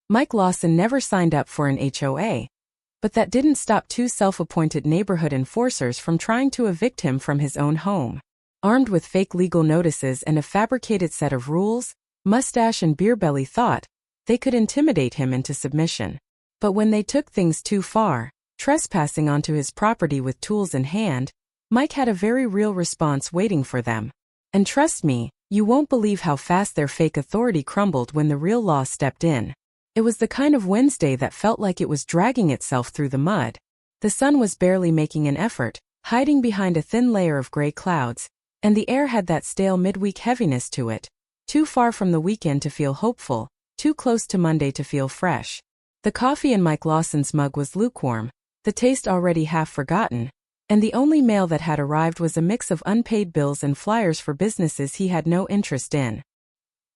Mike Lawson never signed up for an HOA. But that didn't stop two self-appointed neighborhood enforcers from trying to evict him from his own home. Armed with fake legal notices and a fabricated set of rules, Mustache and Beerbelly thought they could intimidate him into submission. But when they took things too far, trespassing onto his property with tools in hand, Mike had a very real response waiting for them. And trust me, you won't believe how fast their fake authority crumbled when the real law stepped in. It was the kind of Wednesday that felt like it was dragging itself through the mud. The sun was barely making an effort, hiding behind a thin layer of gray clouds, and the air had that stale midweek heaviness to it. Too far from the weekend to feel hopeful, too close to Monday to feel fresh. The coffee in Mike Lawson's mug was lukewarm, the taste already half forgotten, and the only mail that had arrived was a mix of unpaid bills and flyers for businesses he had no interest in.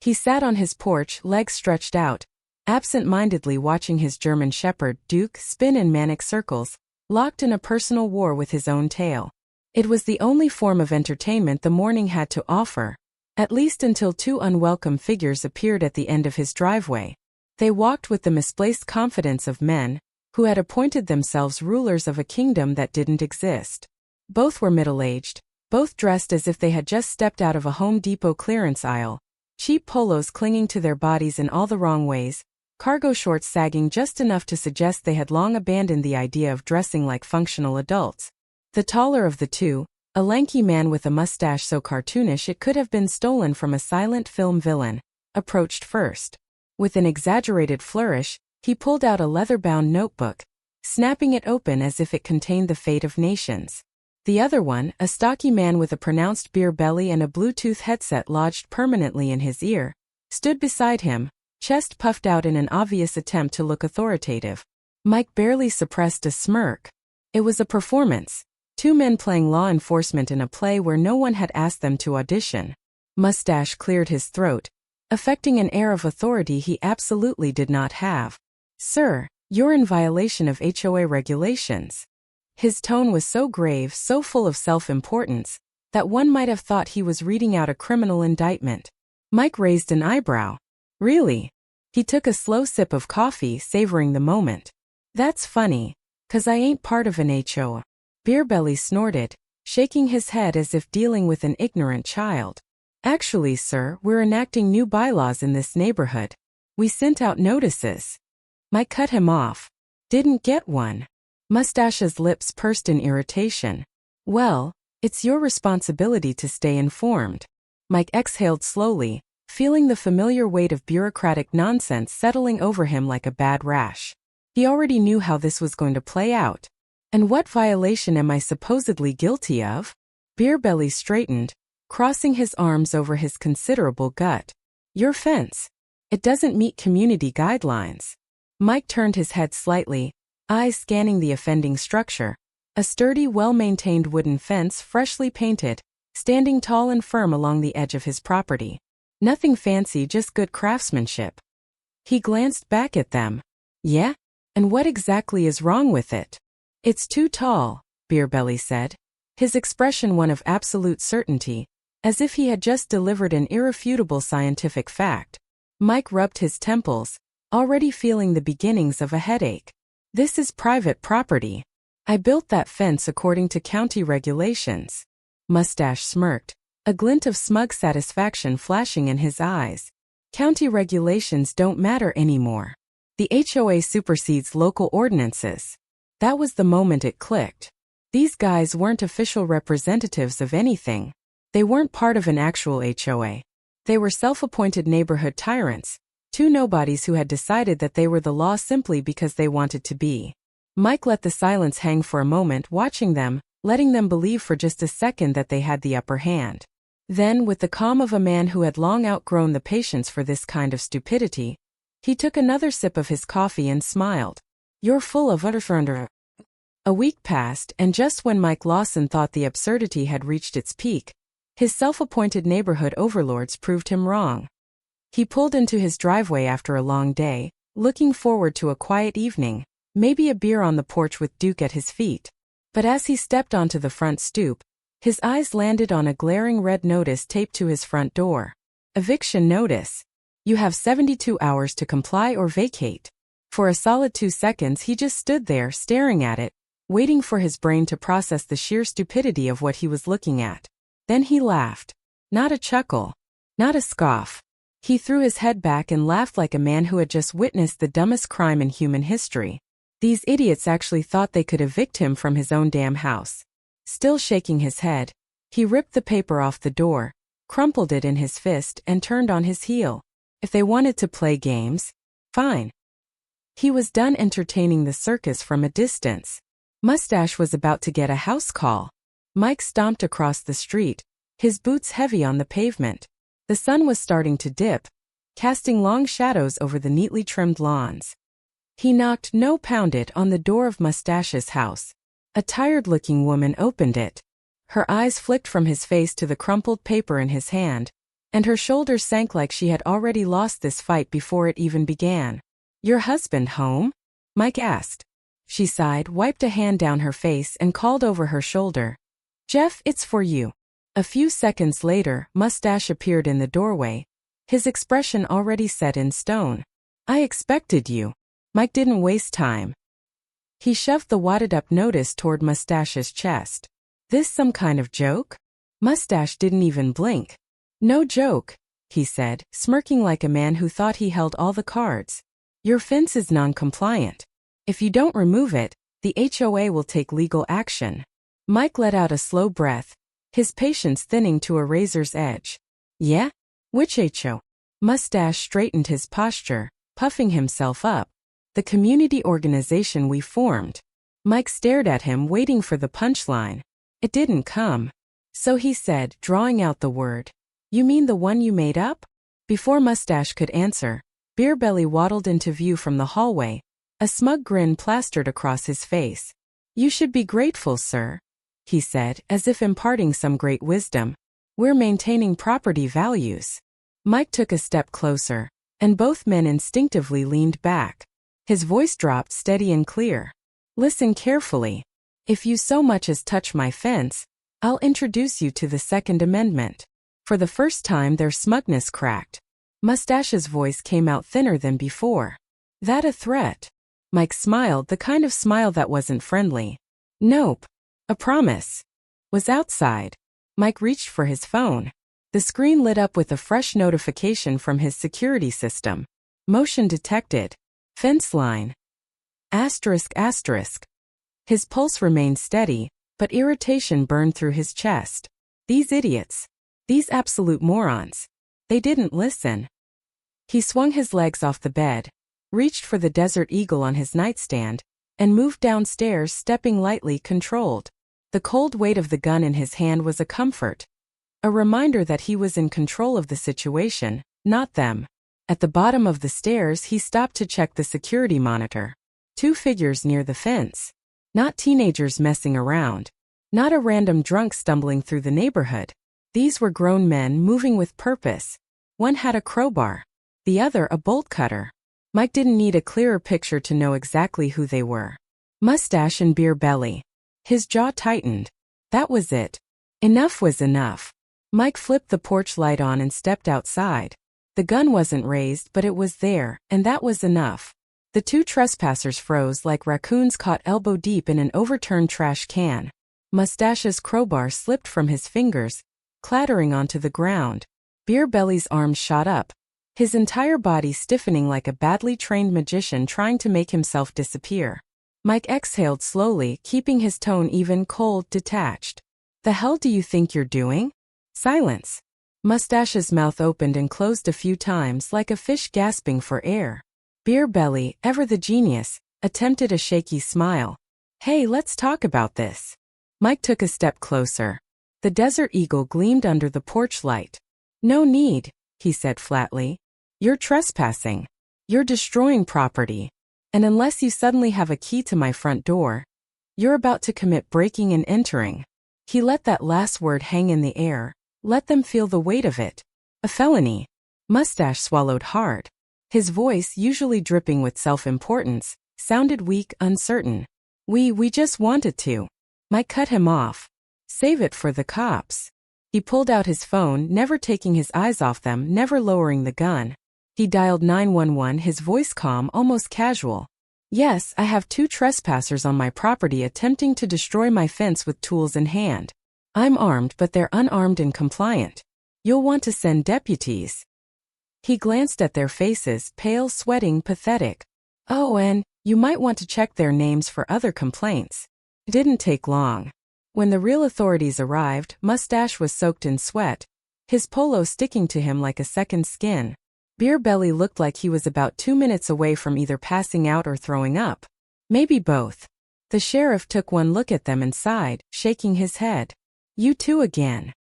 He sat on his porch, legs stretched out, absent-mindedly watching his German shepherd, Duke, spin in manic circles, locked in a personal war with his own tail. It was the only form of entertainment the morning had to offer, at least until two unwelcome figures appeared at the end of his driveway. They walked with the misplaced confidence of men who had appointed themselves rulers of a kingdom that didn't exist. Both were middle-aged, both dressed as if they had just stepped out of a Home Depot clearance aisle, cheap polos clinging to their bodies in all the wrong ways, cargo shorts sagging just enough to suggest they had long abandoned the idea of dressing like functional adults. The taller of the two, a lanky man with a mustache so cartoonish it could have been stolen from a silent film villain, approached first. With an exaggerated flourish, he pulled out a leather-bound notebook, snapping it open as if it contained the fate of nations. The other one, a stocky man with a pronounced beer belly and a Bluetooth headset lodged permanently in his ear, stood beside him, chest puffed out in an obvious attempt to look authoritative. Mike barely suppressed a smirk. It was a performance. Two men playing law enforcement in a play where no one had asked them to audition. Mustache cleared his throat, affecting an air of authority he absolutely did not have. "Sir, you're in violation of HOA regulations." His tone was so grave, so full of self-importance, that one might have thought he was reading out a criminal indictment. Mike raised an eyebrow. "Really?" He took a slow sip of coffee, savoring the moment. "That's funny, 'cause I ain't part of an HOA." Beerbelly snorted, shaking his head as if dealing with an ignorant child. "Actually, sir, we're enacting new bylaws in this neighborhood. We sent out notices." Mike cut him off. "Didn't get one." Mustache's lips pursed in irritation. "Well, it's your responsibility to stay informed." Mike exhaled slowly, feeling the familiar weight of bureaucratic nonsense settling over him like a bad rash. He already knew how this was going to play out. "And what violation am I supposedly guilty of?" Beerbelly straightened, crossing his arms over his considerable gut. "Your fence. It doesn't meet community guidelines." Mike turned his head slightly, eyes scanning the offending structure. A sturdy, well-maintained wooden fence, freshly painted, standing tall and firm along the edge of his property. Nothing fancy, just good craftsmanship. He glanced back at them. "Yeah? And what exactly is wrong with it?" "It's too tall," Beerbelly said, his expression one of absolute certainty, as if he had just delivered an irrefutable scientific fact. Mike rubbed his temples, already feeling the beginnings of a headache. "This is private property. I built that fence according to county regulations." Mustache smirked, a glint of smug satisfaction flashing in his eyes. "County regulations don't matter anymore. The HOA supersedes local ordinances." That was the moment it clicked. These guys weren't official representatives of anything. They weren't part of an actual HOA. They were self-appointed neighborhood tyrants, two nobodies who had decided that they were the law simply because they wanted to be. Mike let the silence hang for a moment, watching them, letting them believe for just a second that they had the upper hand. Then, with the calm of a man who had long outgrown the patience for this kind of stupidity, he took another sip of his coffee and smiled. "You're full of utter." A week passed, and just when Mike Lawson thought the absurdity had reached its peak, his self-appointed neighborhood overlords proved him wrong. He pulled into his driveway after a long day, looking forward to a quiet evening, maybe a beer on the porch with Duke at his feet. But as he stepped onto the front stoop, his eyes landed on a glaring red notice taped to his front door. "Eviction notice." You have 72 hours to comply or vacate. For a solid 2 seconds he just stood there staring at it, waiting for his brain to process the sheer stupidity of what he was looking at. Then he laughed. Not a chuckle. Not a scoff. He threw his head back and laughed like a man who had just witnessed the dumbest crime in human history. These idiots actually thought they could evict him from his own damn house. Still shaking his head, he ripped the paper off the door, crumpled it in his fist, and turned on his heel. If they wanted to play games, fine. He was done entertaining the circus from a distance. Mustache was about to get a house call. Mike stomped across the street, his boots heavy on the pavement. The sun was starting to dip, casting long shadows over the neatly trimmed lawns. He knocked, no, pounded on the door of Mustache's house. A tired-looking woman opened it. Her eyes flicked from his face to the crumpled paper in his hand, and her shoulders sank like she had already lost this fight before it even began. "Your husband home?" Mike asked. She sighed, wiped a hand down her face, and called over her shoulder. "Jeff, it's for you." A few seconds later, Mustache appeared in the doorway, his expression already set in stone. "I expected you." Mike didn't waste time. He shoved the wadded-up notice toward Mustache's chest. "This some kind of joke?" Mustache didn't even blink. "No joke," he said, smirking like a man who thought he held all the cards. "Your fence is non-compliant. If you don't remove it, the HOA will take legal action." Mike let out a slow breath, his patience thinning to a razor's edge. "Yeah? Which HO?" Mustache straightened his posture, puffing himself up. "The community organization we formed." Mike stared at him, waiting for the punchline. It didn't come. So he said, drawing out the word, "You mean the one you made up?" Before Mustache could answer, Beerbelly waddled into view from the hallway, a smug grin plastered across his face. "You should be grateful, sir," he said, as if imparting some great wisdom. "We're maintaining property values." Mike took a step closer, and both men instinctively leaned back. His voice dropped steady and clear. "Listen carefully. If you so much as touch my fence, I'll introduce you to the Second Amendment." For the first time their smugness cracked. Mustache's voice came out thinner than before. "That a threat?" Mike smiled, the kind of smile that wasn't friendly. "Nope. A promise." Was outside. Mike reached for his phone. The screen lit up with a fresh notification from his security system. "Motion detected. Fence line. ****. His pulse remained steady, but irritation burned through his chest. These idiots. These absolute morons. They didn't listen. He swung his legs off the bed, reached for the Desert Eagle on his nightstand, and moved downstairs, stepping lightly, controlled. The cold weight of the gun in his hand was a comfort. A reminder that he was in control of the situation, not them. At the bottom of the stairs he stopped to check the security monitor. 2 figures near the fence. Not teenagers messing around. Not a random drunk stumbling through the neighborhood. These were grown men moving with purpose. One had a crowbar. The other a bolt cutter. Mike didn't need a clearer picture to know exactly who they were. Mustache and Beerbelly. His jaw tightened. That was it. Enough was enough. Mike flipped the porch light on and stepped outside. The gun wasn't raised, but it was there, and that was enough. The 2 trespassers froze like raccoons caught elbow-deep in an overturned trash can. Mustache's crowbar slipped from his fingers, clattering onto the ground. Beerbelly's arms shot up, his entire body stiffening like a badly trained magician trying to make himself disappear. Mike exhaled slowly, keeping his tone even, cold, detached. "The hell do you think you're doing?" Silence. Mustache's mouth opened and closed a few times like a fish gasping for air. Beerbelly, ever the genius, attempted a shaky smile. "Hey, let's talk about this." Mike took a step closer. The Desert Eagle gleamed under the porch light. "No need," he said flatly. "You're trespassing. You're destroying property. And unless you suddenly have a key to my front door, you're about to commit breaking and entering." He let that last word hang in the air, let them feel the weight of it. "A felony." Mustache swallowed hard. His voice, usually dripping with self-importance, sounded weak, uncertain. We just wanted to." Mike cut him off. "Save it for the cops." He pulled out his phone, never taking his eyes off them, never lowering the gun. He dialed 911, his voice calm, almost casual. Yes, I have 2 trespassers on my property attempting to destroy my fence with tools in hand. I'm armed, but they're unarmed and compliant. You'll want to send deputies. He glanced at their faces, pale, sweating, pathetic. Oh, and you might want to check their names for other complaints. It didn't take long. When the real authorities arrived, Mustache was soaked in sweat, his polo sticking to him like a second skin. Beer Belly looked like he was about 2 minutes away from either passing out or throwing up. Maybe both. The sheriff took one look at them and sighed, shaking his head. You two again.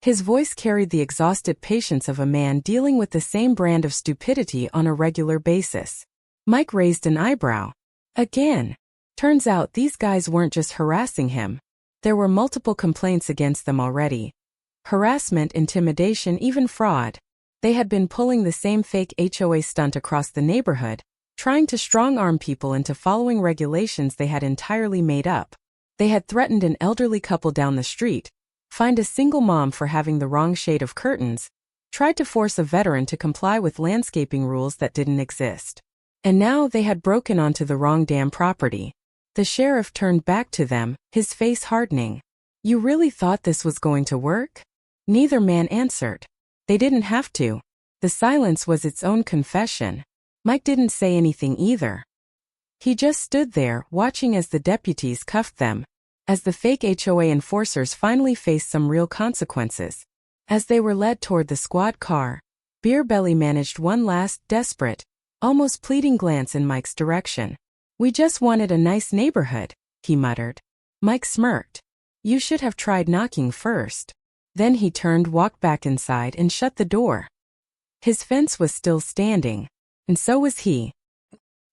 His voice carried the exhausted patience of a man dealing with the same brand of stupidity on a regular basis. Mike raised an eyebrow. Again. Turns out these guys weren't just harassing him. There were multiple complaints against them already. Harassment, intimidation, even fraud. They had been pulling the same fake HOA stunt across the neighborhood, trying to strong-arm people into following regulations they had entirely made up. They had threatened an elderly couple down the street, fined a single mom for having the wrong shade of curtains, tried to force a veteran to comply with landscaping rules that didn't exist. And now they had broken onto the wrong damn property. The sheriff turned back to them, his face hardening. You really thought this was going to work? Neither man answered. They didn't have to. The silence was its own confession. Mike didn't say anything either. He just stood there, watching as the deputies cuffed them, as the fake HOA enforcers finally faced some real consequences. As they were led toward the squad car, Beer Belly managed one last, desperate, almost pleading glance in Mike's direction. We just wanted a nice neighborhood, he muttered. Mike smirked. You should have tried knocking first. Then he turned, walked back inside, and shut the door. His fence was still standing, and so was he.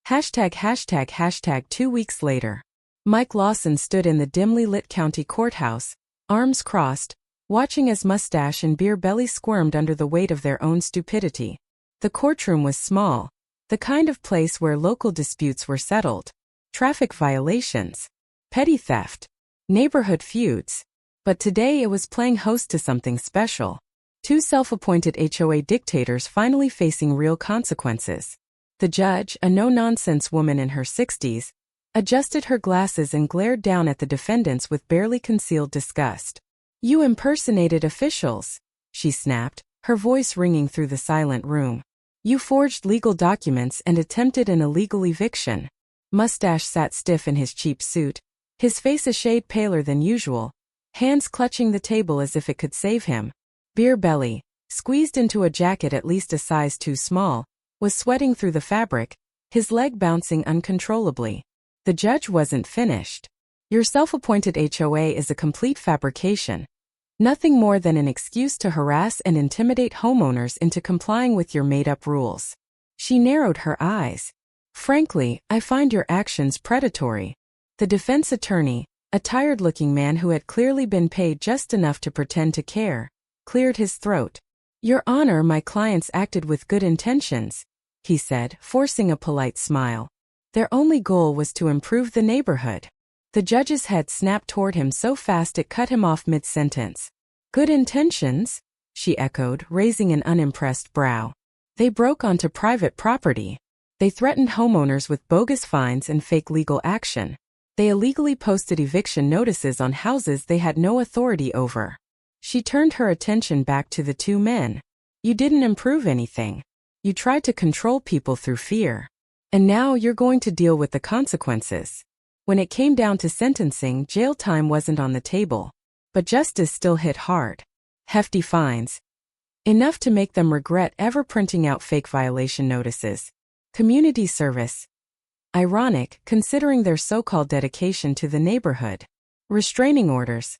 ####. 2 weeks later. Mike Lawson stood in the dimly lit county courthouse, arms crossed, watching as Mustache and Beer Belly squirmed under the weight of their own stupidity. The courtroom was small, the kind of place where local disputes were settled, traffic violations, petty theft, neighborhood feuds. But today it was playing host to something special. 2 self-appointed HOA dictators finally facing real consequences. The judge, a no-nonsense woman in her 60s, adjusted her glasses and glared down at the defendants with barely concealed disgust. You impersonated officials, she snapped, her voice ringing through the silent room. You forged legal documents and attempted an illegal eviction. Mustache sat stiff in his cheap suit, his face a shade paler than usual, hands clutching the table as if it could save him. Beer Belly, squeezed into a jacket at least a size too small, was sweating through the fabric, his leg bouncing uncontrollably. The judge wasn't finished. Your self-appointed HOA is a complete fabrication. Nothing more than an excuse to harass and intimidate homeowners into complying with your made-up rules. She narrowed her eyes. Frankly, I find your actions predatory. The defense attorney, a tired-looking man who had clearly been paid just enough to pretend to care, cleared his throat. Your Honor, my clients acted with good intentions, he said, forcing a polite smile. Their only goal was to improve the neighborhood. The judge's head snapped toward him so fast it cut him off mid-sentence. Good intentions? She echoed, raising an unimpressed brow. They broke onto private property. They threatened homeowners with bogus fines and fake legal action. They illegally posted eviction notices on houses they had no authority over. She turned her attention back to the 2 men. You didn't improve anything. You tried to control people through fear. And now you're going to deal with the consequences. When it came down to sentencing, jail time wasn't on the table. But justice still hit hard. Hefty fines. Enough to make them regret ever printing out fake violation notices. Community service. Ironic, considering their so-called dedication to the neighborhood. Restraining orders.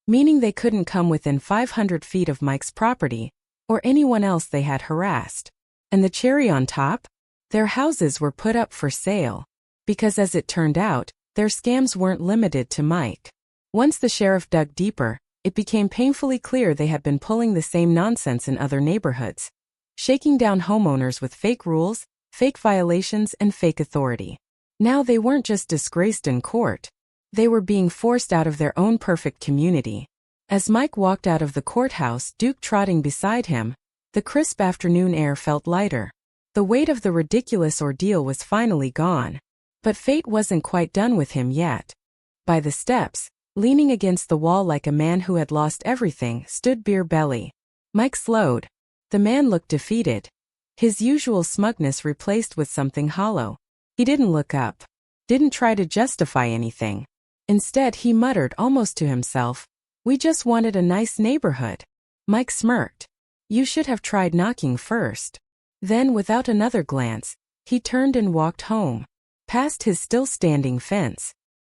Meaning they couldn't come within 500 feet of Mike's property, or anyone else they had harassed. And the cherry on top? Their houses were put up for sale. Because as it turned out, their scams weren't limited to Mike. Once the sheriff dug deeper, it became painfully clear they had been pulling the same nonsense in other neighborhoods. Shaking down homeowners with fake rules, fake violations, and fake authority. Now they weren't just disgraced in court. They were being forced out of their own perfect community. As Mike walked out of the courthouse, Duke trotting beside him, the crisp afternoon air felt lighter. The weight of the ridiculous ordeal was finally gone. But fate wasn't quite done with him yet. By the steps, leaning against the wall like a man who had lost everything, stood Beer Belly. Mike slowed. The man looked defeated. His usual smugness replaced with something hollow. He didn't look up. Didn't try to justify anything. Instead, he muttered almost to himself, "We just wanted a nice neighborhood." Mike smirked. "You should have tried knocking first." Then, without another glance, he turned and walked home. Past his still-standing fence,